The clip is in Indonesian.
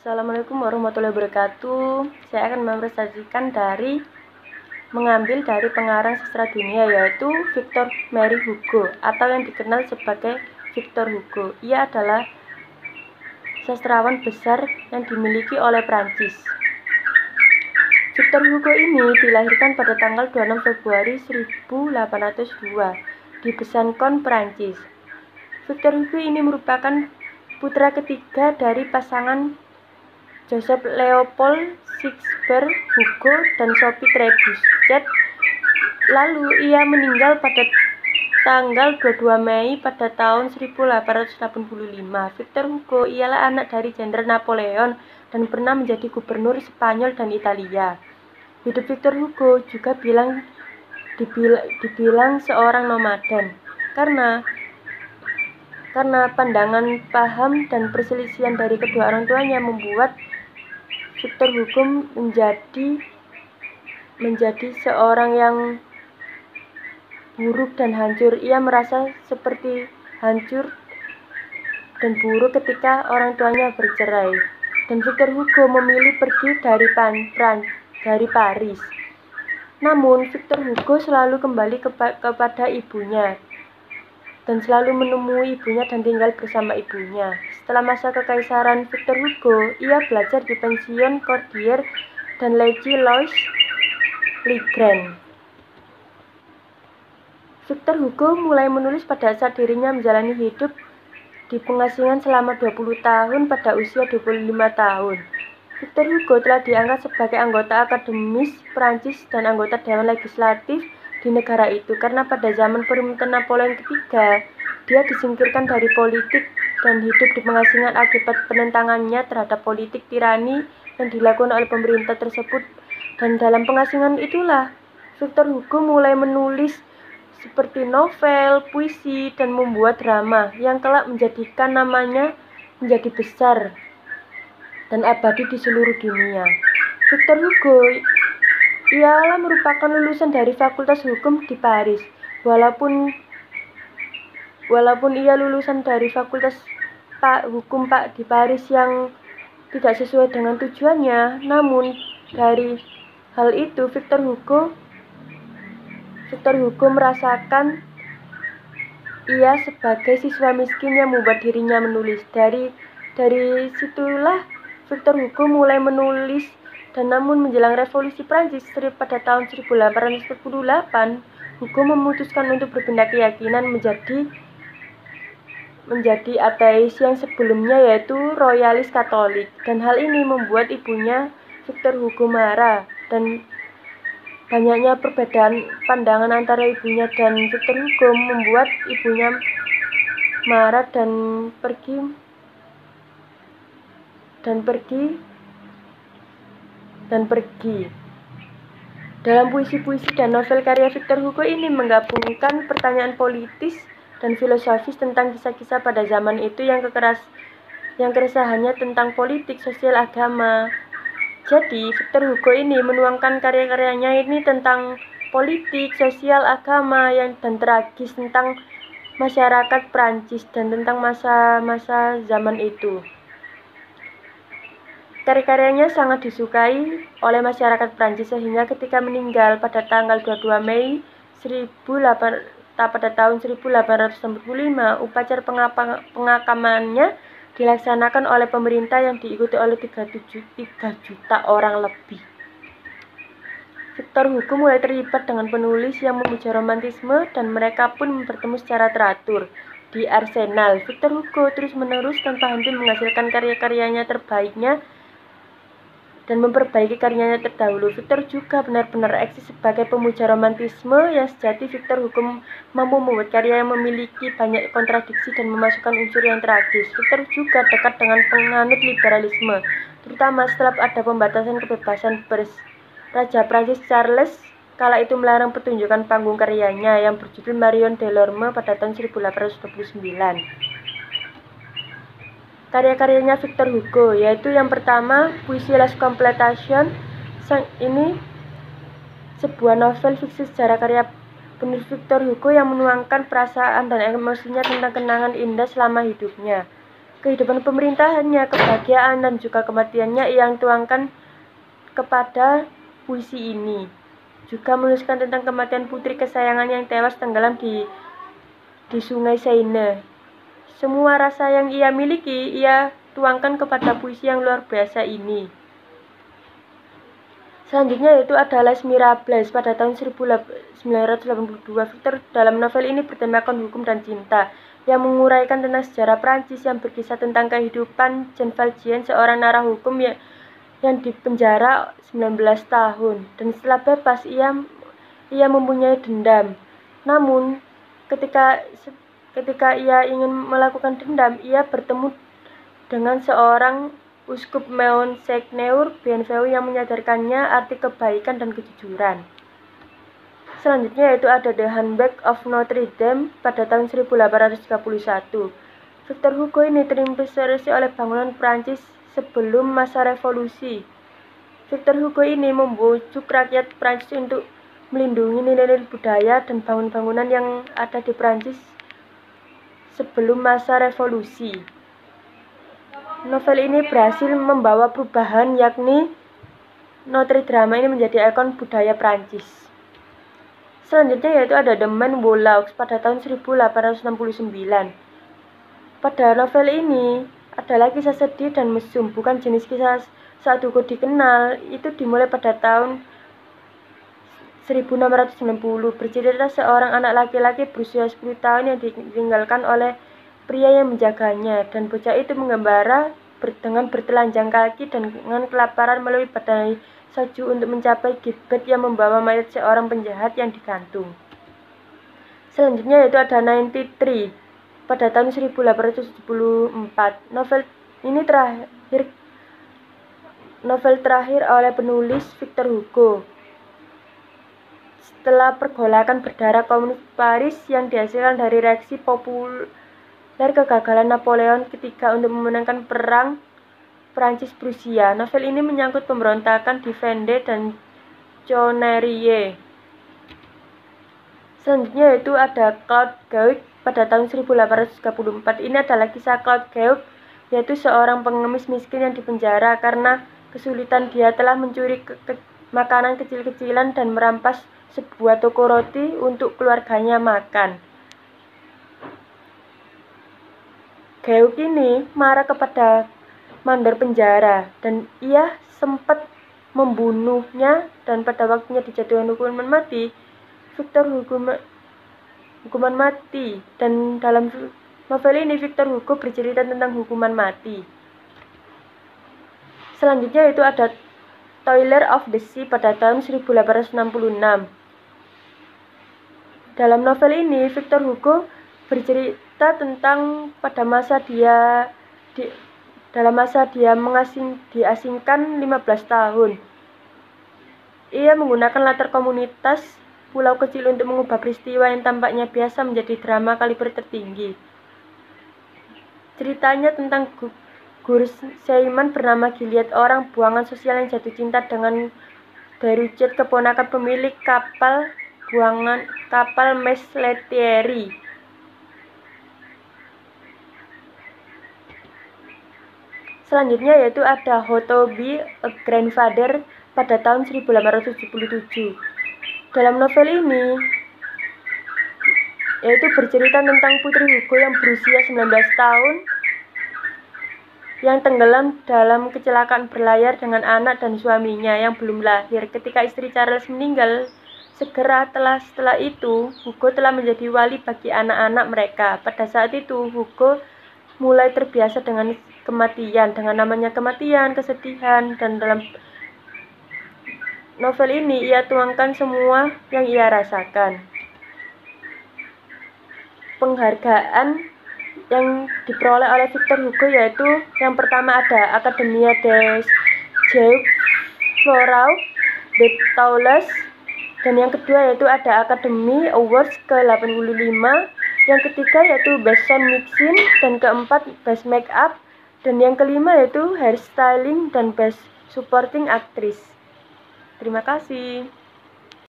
Assalamualaikum warahmatullahi wabarakatuh. Saya akan mengambil dari pengarang sastra dunia, yaitu Victor Marie Hugo atau yang dikenal sebagai Victor Hugo. Ia adalah sastrawan besar yang dimiliki oleh Prancis. Victor Hugo ini dilahirkan pada tanggal 26 Februari 1802 di Besançon, Prancis. Victor Hugo ini merupakan putra ketiga dari pasangan Joseph Leopold Sigebert Hugo dan Sophie Trebuchet. Lalu ia meninggal pada tanggal 22 Mei pada tahun 1885. Victor Hugo ialah anak dari Jenderal Napoleon dan pernah menjadi gubernur Spanyol dan Italia. Hidup Victor Hugo juga dibilang seorang nomaden karena pandangan, paham, dan perselisihan dari kedua orang tuanya membuat Victor Hugo menjadi seorang yang buruk dan hancur. Ia merasa seperti hancur dan buruk ketika orang tuanya bercerai, dan Victor Hugo memilih pergi dari Paris. Namun Victor Hugo selalu kembali kepada ibunya dan selalu menemui ibunya dan tinggal bersama ibunya. Setelah masa kekaisaran Victor Hugo, ia belajar di pensiun Cordier dan Lecy-Lois Legrand. Victor Hugo mulai menulis pada saat dirinya menjalani hidup di pengasingan selama 20 tahun pada usia 25 tahun. Victor Hugo telah diangkat sebagai anggota akademis Prancis dan anggota Dewan Legislatif di negara itu karena pada zaman pemerintahan Napoleon III dia disingkirkan dari politik dan hidup di pengasingan akibat penentangannya terhadap politik tirani yang dilakukan oleh pemerintah tersebut. Dan dalam pengasingan itulah Victor Hugo mulai menulis seperti novel, puisi, dan membuat drama yang kelak menjadikan namanya menjadi besar dan abadi di seluruh dunia. Victor Hugo ialah merupakan lulusan dari Fakultas Hukum di Paris. Walaupun ia lulusan dari Fakultas Hukum di Paris yang tidak sesuai dengan tujuannya, namun dari hal itu Victor Hugo merasakan ia sebagai siswa miskin yang membuat dirinya menulis. Dari situlah Victor Hugo mulai menulis. Dan namun menjelang revolusi Prancis pada tahun 1848, Hugo memutuskan untuk berpindah keyakinan menjadi ateis yang sebelumnya yaitu royalis Katolik, dan hal ini membuat ibunya Victor Hugo marah, dan banyaknya perbedaan pandangan antara ibunya dan Victor Hugo membuat ibunya marah dan pergi. Dalam puisi-puisi dan novel karya Victor Hugo ini menggabungkan pertanyaan politis dan filosofis tentang kisah-kisah pada zaman itu yang keresahannya tentang politik, sosial, agama. Jadi Victor Hugo ini menuangkan karya-karyanya ini tentang politik, sosial, agama dan tragis tentang masyarakat Prancis dan tentang masa-masa zaman itu. Karya-karyanya sangat disukai oleh masyarakat Prancis sehingga ketika meninggal pada tanggal 22 Mei pada tahun 1865, upacara pengakamannya dilaksanakan oleh pemerintah yang diikuti oleh 3 juta orang lebih. Victor Hugo mulai terlibat dengan penulis yang memuja romantisme dan mereka pun bertemu secara teratur di Arsenal. Victor Hugo terus-menerus tanpa henti menghasilkan karya-karyanya terbaiknya dan memperbaiki karyanya terdahulu. Victor juga benar-benar eksis sebagai pemuja romantisme yang sejati. Victor Hugo mampu membuat karya yang memiliki banyak kontradiksi dan memasukkan unsur yang tragis. Victor juga dekat dengan penganut liberalisme, terutama setelah ada pembatasan kebebasan pers. Raja Prancis Charles kala itu melarang pertunjukan panggung karyanya yang berjudul Marion Delorme pada tahun 1829. Karya-karyanya Victor Hugo yaitu yang pertama puisi Les Complétations. Ini sebuah novel fiksi sejarah karya penulis Victor Hugo yang menuangkan perasaan dan emosinya tentang kenangan indah selama hidupnya. kehidupan pemerintahannya, kebahagiaan, dan juga kematiannya yang tuangkan kepada puisi ini. Juga menuliskan tentang kematian putri kesayangan yang tewas tenggelam di sungai Seine. Semua rasa yang ia miliki, ia tuangkan kepada puisi yang luar biasa ini. Selanjutnya yaitu ada Les Miserables pada tahun 1982. Victor dalam novel ini bertemakan hukum dan cinta, yang menguraikan tentang sejarah Prancis yang berkisah tentang kehidupan Jean Valjean, seorang narah hukum yang dipenjara 19 tahun, dan setelah bebas ia mempunyai dendam. Namun ketika ia ingin melakukan dendam, ia bertemu dengan seorang uskup Monseigneur Bienvenu yang menyadarkannya arti kebaikan dan kejujuran. Selanjutnya yaitu ada The Hunchback of Notre Dame pada tahun 1831. Victor Hugo ini terinspirasi oleh bangunan Prancis sebelum masa revolusi. Victor Hugo ini membujuk rakyat Prancis untuk melindungi nilai-nilai budaya dan bangunan-bangunan yang ada di Prancis sebelum masa revolusi. Novel ini berhasil membawa perubahan, yakni Notre Dame ini menjadi ikon budaya Prancis. Selanjutnya yaitu ada The Man Who Laughs pada tahun 1869. Pada novel ini adalah kisah sedih dan mesum, bukan jenis kisah saat Hugo dikenal. Itu dimulai pada tahun 1690, bercerita seorang anak laki-laki berusia 10 tahun yang ditinggalkan oleh pria yang menjaganya, dan bocah itu mengembara dengan bertelanjang kaki dan dengan kelaparan melalui badai salju untuk mencapai Gilbert yang membawa mayat seorang penjahat yang digantung. Selanjutnya yaitu ada 93 pada tahun 1874. Novel terakhir oleh penulis Victor Hugo. Setelah pergolakan berdarah komunis Paris yang dihasilkan dari reaksi populer kegagalan Napoleon III untuk memenangkan perang Prancis-Prusia, novel ini menyangkut pemberontakan di Vendée dan Connerie. Selanjutnya yaitu ada Claude Gueux pada tahun 1834. Ini adalah kisah Claude Gueux, yaitu seorang pengemis miskin yang dipenjara karena kesulitan dia telah mencuri makanan kecil-kecilan dan merampas sebuah toko roti untuk keluarganya makan. Gueux ini marah kepada mandor penjara dan ia sempat membunuhnya, dan pada waktunya dijatuhkan hukuman mati. Victor hukuman mati, dan dalam novel ini Victor Hugo bercerita tentang hukuman mati. Selanjutnya itu ada Toiler of the Sea pada tahun 1866. Dalam novel ini Victor Hugo bercerita tentang pada masa dia diasingkan 15 tahun. Ia menggunakan latar komunitas pulau kecil untuk mengubah peristiwa yang tampaknya biasa menjadi drama kaliber tertinggi. Ceritanya tentang guru seiman bernama Gilliatt, orang buangan sosial yang jatuh cinta dengan Déruchette, keponakan pemilik kapal Mess Lethierry. Selanjutnya yaitu ada How to Be a Grandfather pada tahun 1877. Dalam novel ini yaitu bercerita tentang Putri Hugo yang berusia 19 tahun yang tenggelam dalam kecelakaan berlayar dengan anak dan suaminya yang belum lahir. Ketika istri Charles meninggal, setelah itu Hugo telah menjadi wali bagi anak-anak mereka. Pada saat itu Hugo mulai terbiasa dengan kematian, dengan namanya kematian, kesedihan, dan dalam novel ini ia tuangkan semua yang ia rasakan. Penghargaan yang diperoleh oleh Victor Hugo yaitu yang pertama ada Académie des Jeux Floraux de Toulouse, dan yang kedua yaitu ada Academy Awards ke-85, yang ketiga yaitu Best Sound Mixing, dan keempat Best Makeup, dan yang kelima yaitu Hairstyling dan Best Supporting Actress. Terima kasih.